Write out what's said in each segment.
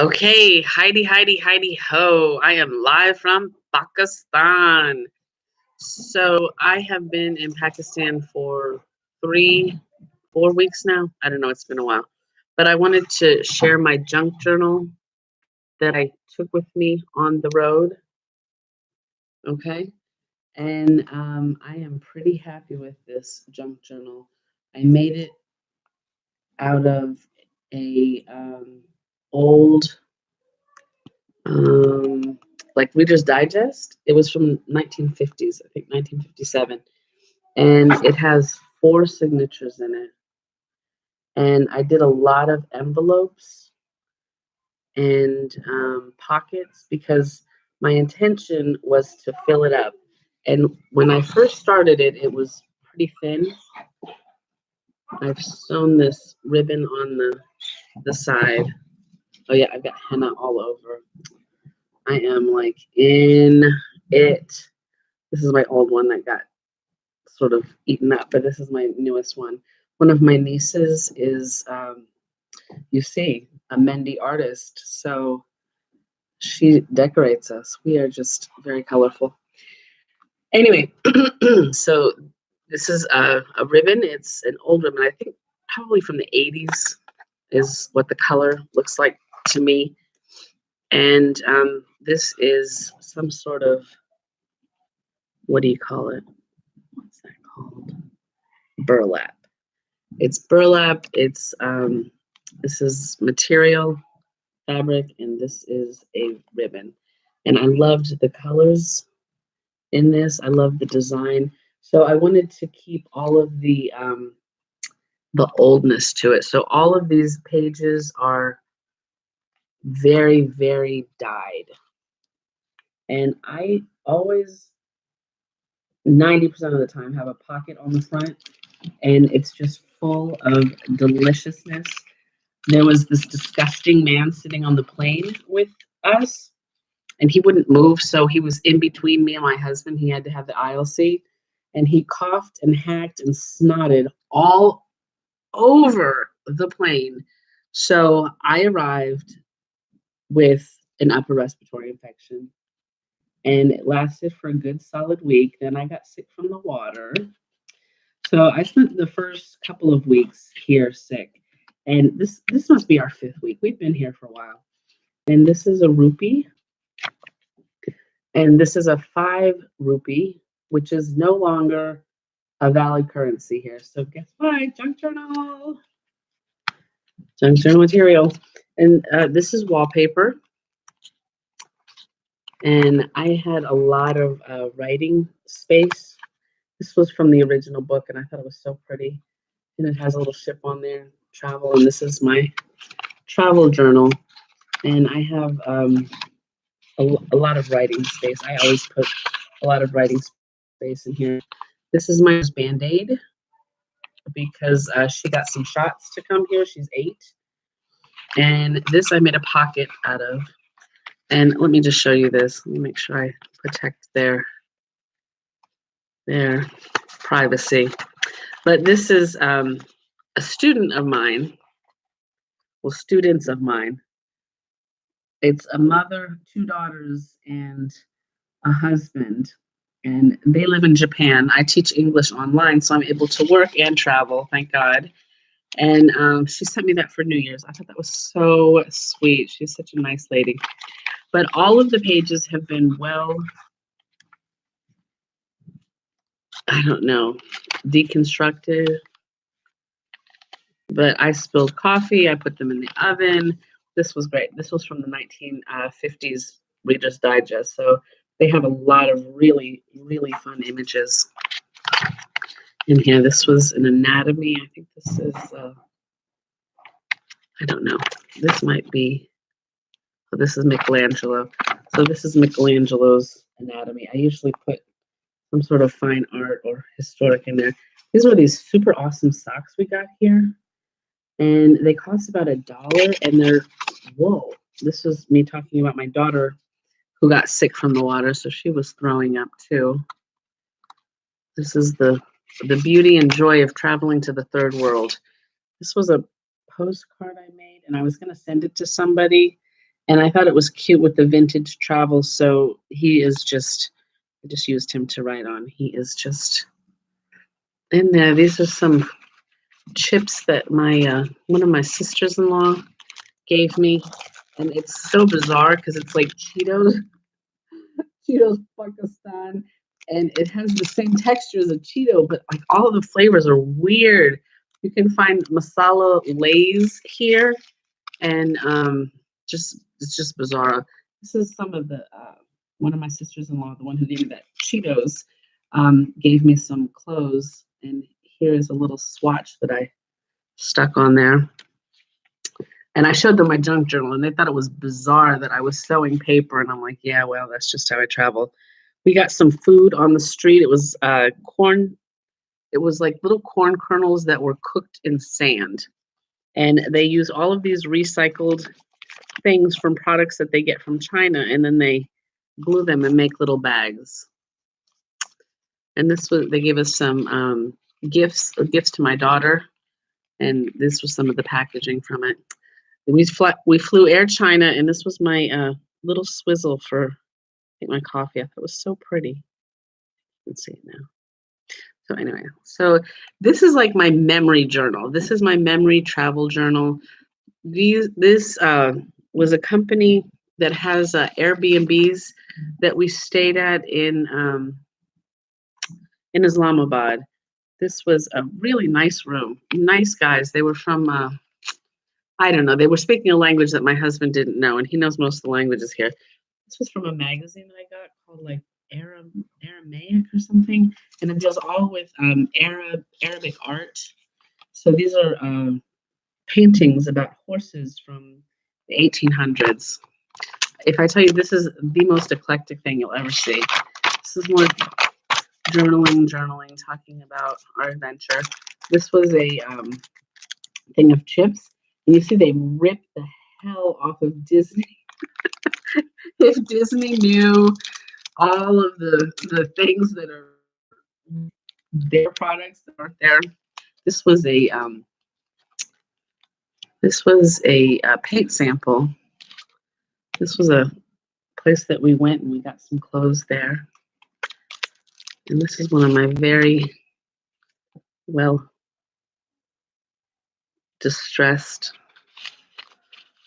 Okay, Heidi ho. I am live from Pakistan. So I have been in Pakistan for 4 weeks now. I don't know, it's been a while. But I wanted to share my junk journal that I took with me on the road. Okay. And I am pretty happy with this junk journal. I made it out of a old um, like Reader's Digest. It was from 1950s, I think 1957, and it has four signatures in it. And I did a lot of envelopes and pockets because my intention was to fill it up. And when I first started it, it was pretty thin. I've sewn this ribbon on the side. Oh yeah, I've got henna all over. I am like in it. This is my old one that got sort of eaten up, but this is my newest one. One of my nieces is, you see, a Mendy artist. So she decorates us. We are just very colorful. Anyway, so this is a ribbon. It's an old ribbon. I think probably from the 80s is what the color looks like to me. And this is some sort of, what do you call it? What's that called? Burlap. It's burlap. It's this is material, fabric, and this is a ribbon. And I loved the colors in this. I love the design. So I wanted to keep all of the oldness to it. So all of these pages are very, very dyed. And I always 90% of the time have a pocket on the front, and it's just full of deliciousness. There was this disgusting man sitting on the plane with us, and he wouldn't move, so he was in between me and my husband. He had to have the aisle seat, and he coughed and hacked and snotted all over the plane. So I arrived with an upper respiratory infection, and it lasted for a good solid week. Then I got sick from the water. So I spent the first couple of weeks here sick. And this must be our fifth week. We've been here for a while. And this is a rupee. And this is a 5 rupee, which is no longer a valid currency here. So guess what? Junk journal. Junk journal material. And this is wallpaper. And I had a lot of writing space. This was from the original book, and I thought it was so pretty. And it has a little ship on there, travel. And this is my travel journal. And I have a lot of writing space. I always put a lot of writing space in here. This is my Band-Aid because she got some shots to come here. She's 8. And this I made a pocket out of. And let me just show you this. Let me make sure I protect their privacy. But this is a student of mine. Well, students of mine. It's a mother, 2 daughters, and a husband. And they live in Japan. I teach English online, so I'm able to work and travel, thank God. And she sent me that for New Year's. I thought that was so sweet. She's such a nice lady. But all of the pages have been I don't know, deconstructed. But I spilled coffee. I put them in the oven. This was great. This was from the 1950s Reader's Digest. So they have a lot of really, really fun images in here. This was an anatomy. I think this is, I don't know. This might be, oh, this is Michelangelo. So this is Michelangelo's anatomy. I usually put some sort of fine art or historic in there. These are these super awesome socks we got here. And they cost about $1, and they're, whoa. This was me talking about my daughter who got sick from the water, so she was throwing up too. This is the beauty and joy of traveling to the third world. This was a postcard I made, and I was going to send it to somebody, And I thought it was cute with the vintage travel. So he is just, I just used him to write on. He is just in there. These are some chips that my one of my sisters-in-law gave me, and it's so bizarre because it's like Cheetos Pakistan, and it has the same texture as a Cheeto, but like all of the flavors are weird. You can find masala lays here, and just it's just bizarre. This is some of the one of my sisters-in-law, the one who gave me that Cheetos, gave me some clothes, and here is a little swatch that I stuck on there. And I showed them my junk journal, and they thought it was bizarre that I was sewing paper. And I'm like, yeah, well, that's just how I travel. We got some food on the street. It was corn. It was like little corn kernels that were cooked in sand. And they use all of these recycled things from products that they get from China, and then they glue them and make little bags. And they gave us some gifts to my daughter, and this was some of the packaging from it. We flew Air China, and this was my little swizzle for I think my coffee. I thought it was so pretty. You can see it now. So anyway, so this is like my memory journal. This is my memory travel journal. This was a company that has Airbnbs that we stayed at in Islamabad. This was a really nice room. Nice guys. They were from I don't know. They were speaking a language that my husband didn't know, and he knows most of the languages here. This was from a magazine that I got called like Aramaic or something, and it deals all with Arabic art. So these are paintings about horses from the 1800s. If I tell you, this is the most eclectic thing you'll ever see. This is more journaling, talking about our adventure. This was a thing of chips, and you see they ripped the hell off of Disney. If Disney knew all of the things that are their products that aren't there, this was a paint sample. This was a place that we went and we got some clothes there. And this is one of my very well distressed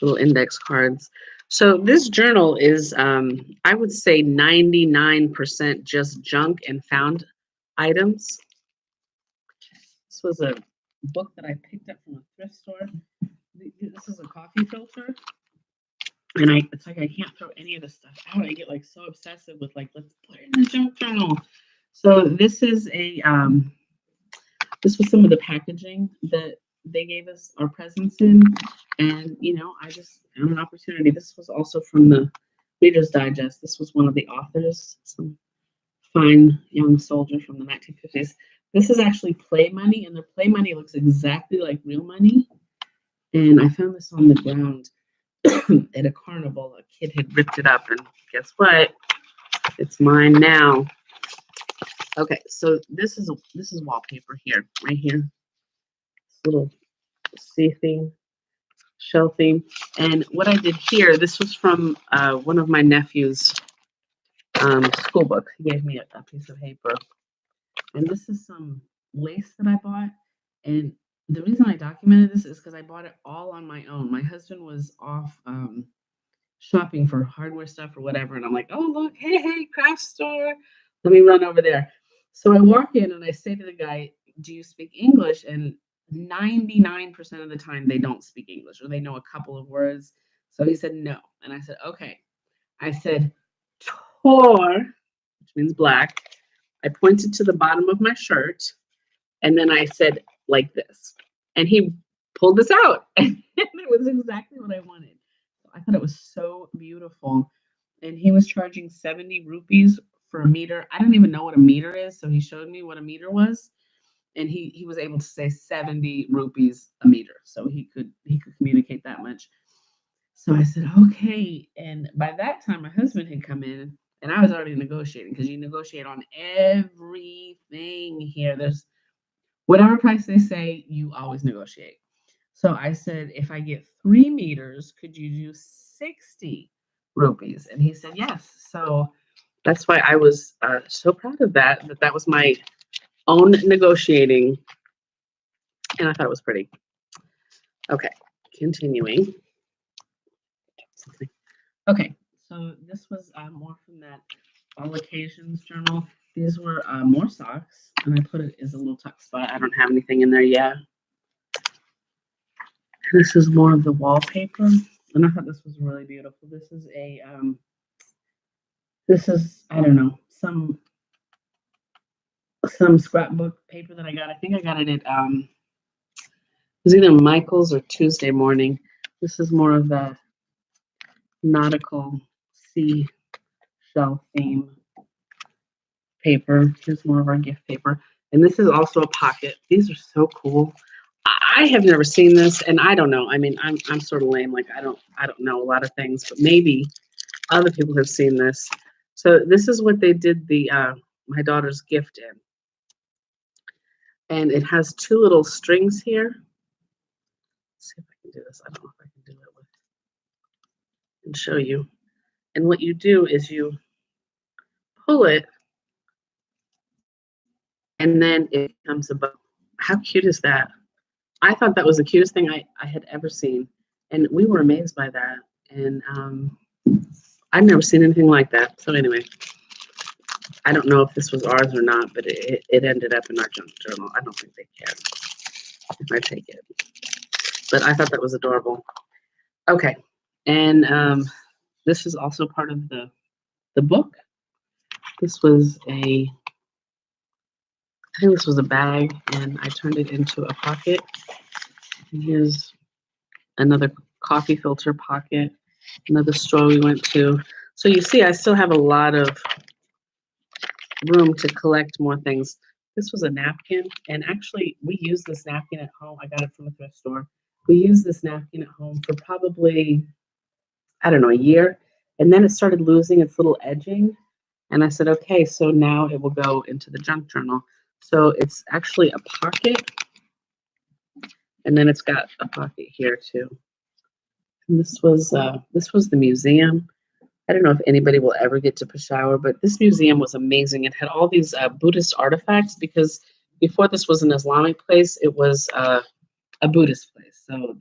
little index cards. So this journal is, I would say 99% just junk and found items. This was a book that I picked up from a thrift store. This is a coffee filter. And it's like I can't throw any of this stuff out. I get like so obsessive with like, let's put it in the junk journal. So this is this was some of the packaging that they gave us our presents in. And, I just found an opportunity. This was also from the Reader's Digest. This was one of the authors, some fine young soldier from the 1950s. This is actually play money, and their play money looks exactly like real money. And I found this on the ground at a carnival. A kid had ripped it up, and guess what? It's mine now. Okay, so this is wallpaper here, right here. This little sea theme, shell theme. And what I did here, this was from one of my nephew's school books. He gave me a piece of paper. And this is some lace that I bought. And the reason I documented this is because I bought it all on my own. My husband was off shopping for hardware stuff or whatever. And I'm like, oh, look, hey, craft store. Let me run over there. So I walk in and I say to the guy, do you speak English? And 99% of the time they don't speak English, or they know a couple of words. So he said no. And I said, okay. I said, tor, which means black. I pointed to the bottom of my shirt, and then I said like this. And he pulled this out. And it was exactly what I wanted. I thought it was so beautiful. And he was charging 70 rupees for a meter. I don't even know what a meter is. So he showed me what a meter was. And he was able to say 70 rupees a meter. So he could communicate that much. So I said, okay. And by that time, my husband had come in, and I was already negotiating, because you negotiate on everything here. There's whatever price they say, you always negotiate. So I said, if I get 3 meters, could you do 60 rupees? And he said, yes. So that's why I was so proud of that, that was my own negotiating. And I thought it was pretty. Okay, continuing. Okay, so this was more from that All Occasions journal. These were more socks, and I put it as a little tuck spot. I don't have anything in there yet. This is more of the wallpaper, and I thought this was really beautiful. This is I don't know, some scrapbook paper that I got. I think I got it at it was either Michael's or Tuesday Morning. This is more of the nautical seashell theme paper. Here's more of our gift paper. And this is also a pocket. These are so cool. I have never seen this, and I don't know. I mean, I'm sort of lame. Like I don't know a lot of things, but maybe other people have seen this. So this is what they did the my daughter's gift in. And it has 2 little strings here. Let's see if I can do this. I don't know if I can do it with and show you. And what you do is you pull it, and then it becomes a bow. How cute is that? I thought that was the cutest thing I had ever seen. And we were amazed by that. And I've never seen anything like that. So anyway, I don't know if this was ours or not, but it ended up in our junk journal. I don't think they care if I take it. But I thought that was adorable. Okay. And this is also part of the book. This was I think this was a bag, and I turned it into a pocket. And here's another coffee filter pocket, another store we went to. So you see, I still have a lot of room to collect more things. This was a napkin, and actually, we use this napkin at home. I got it from a thrift store. We used this napkin at home for probably, I don't know, a year, and then it started losing its little edging. And I said, okay, so now it will go into the junk journal. So it's actually a pocket, and then it's got a pocket here too. And this was the museum. I don't know if anybody will ever get to Peshawar, but this museum was amazing. It had all these Buddhist artifacts because before this was an Islamic place, it was a Buddhist place. So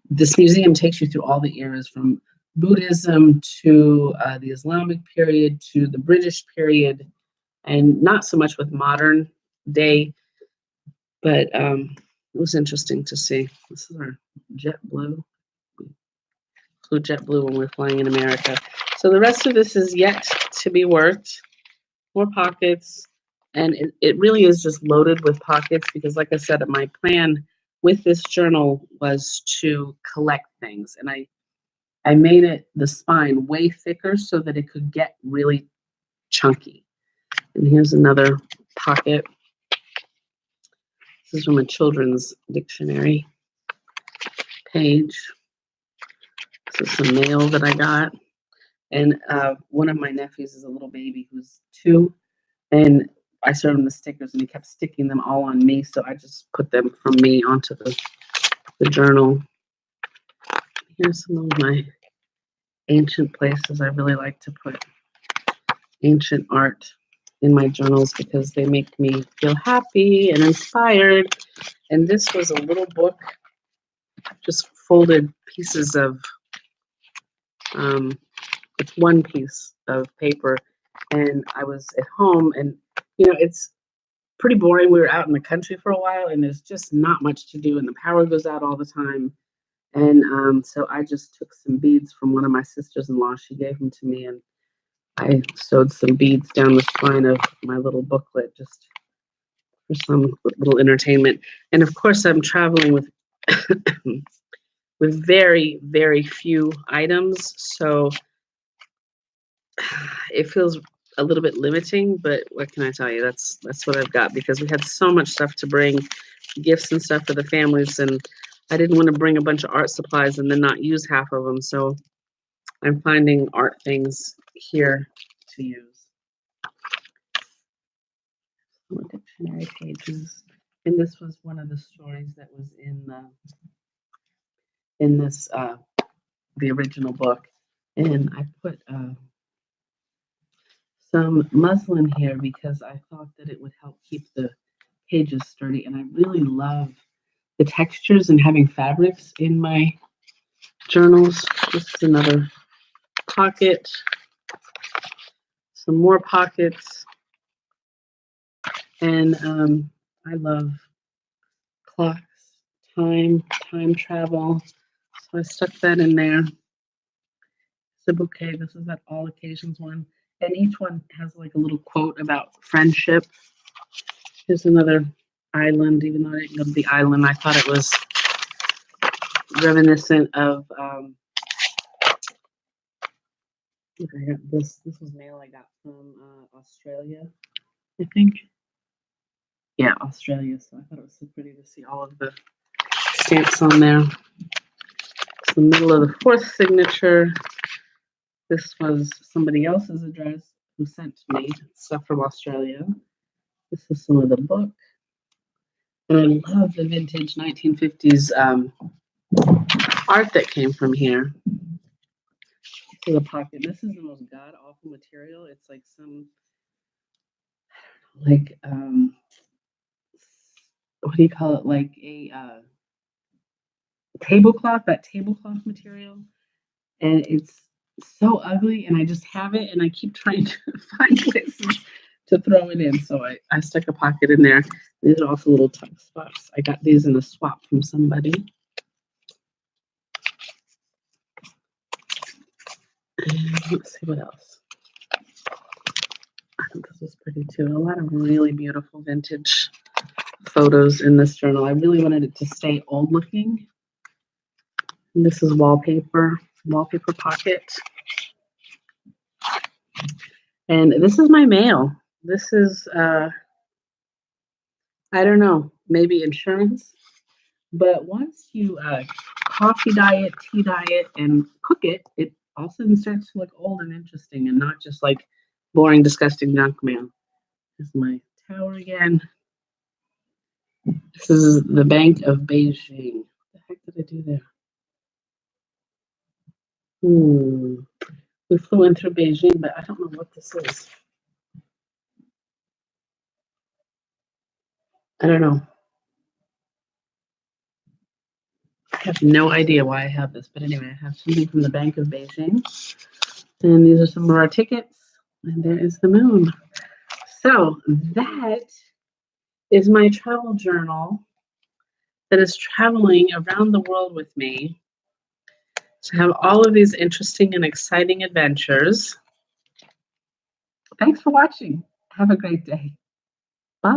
this museum takes you through all the eras from Buddhism to the Islamic period to the British period, and not so much with modern day, but it was interesting to see. This is our JetBlue. Flew JetBlue when we're flying in America. So the rest of this is yet to be worked. More pockets. And it really is just loaded with pockets because, like I said, my plan with this journal was to collect things. And I made it the spine way thicker so that it could get really chunky. And here's another pocket. This is from a children's dictionary page. This is some mail that I got. And one of my nephews is a little baby who's 2. And I showed him the stickers and he kept sticking them all on me. So I just put them from me onto the journal. Here's some of my ancient places. I really like to put ancient art in my journals because they make me feel happy and inspired. And this was a little book, just folded pieces of, it's one piece of paper. And I was at home and, it's pretty boring. We were out in the country for a while and there's just not much to do and the power goes out all the time. And so I just took some beads from one of my sisters-in-law. She gave them to me and I sewed some beads down the spine of my little booklet just for some little entertainment. And of course I'm traveling with with very, very few items. So it feels a little bit limiting, but what can I tell you? That's what I've got because we had so much stuff to bring, gifts and stuff for the families, and I didn't want to bring a bunch of art supplies and then not use half of them. So I'm finding art things here to use. More dictionary pages. And this was one of the stories that was in this the original book. And I put some muslin here because I thought that it would help keep the pages sturdy. And I really love the textures and having fabrics in my journals. This is another pocket, some more pockets, and I love clocks, time travel. So I stuck that in there. It's a bouquet. This is that all occasions one, and each one has like a little quote about friendship. Here's another island, even though I didn't go to the island. I thought it was reminiscent of. Look, I got this. This was mail I got from Australia, I think. Yeah, Australia. So I thought it was so pretty to see all of the stamps on there. It's the middle of the fourth signature. This was somebody else's address who sent me stuff from Australia. This is some of the book. And I love the vintage 1950s art that came from here. To the pocket. This is the most god awful material. It's like some like what do you call it? Like a tablecloth, that tablecloth material. And it's so ugly, and I just have it, and I keep trying to find places to throw it in. So I stuck a pocket in there. These are also little tuck spots. I got these in a swap from somebody. And let's see what else. I think this was pretty too. A lot of really beautiful vintage photos in this journal. I really wanted it to stay old looking. And this is wallpaper pocket. And this is my mail. This is, I don't know, maybe insurance. But once you coffee dye it, tea dye it, and cook it, it all of a sudden starts to look old and interesting and not just like boring, disgusting junk mail. Here's my tower again. This is the Bank of Beijing. What the heck did I do there? We flew in through Beijing, but I don't know what this is. I don't know. I have no idea why I have this, but anyway, I have something from the Bank of Beijing. And these are some of our tickets. And there is the moon. So that is my travel journal that is traveling around the world with me to have all of these interesting and exciting adventures. Thanks for watching. Have a great day.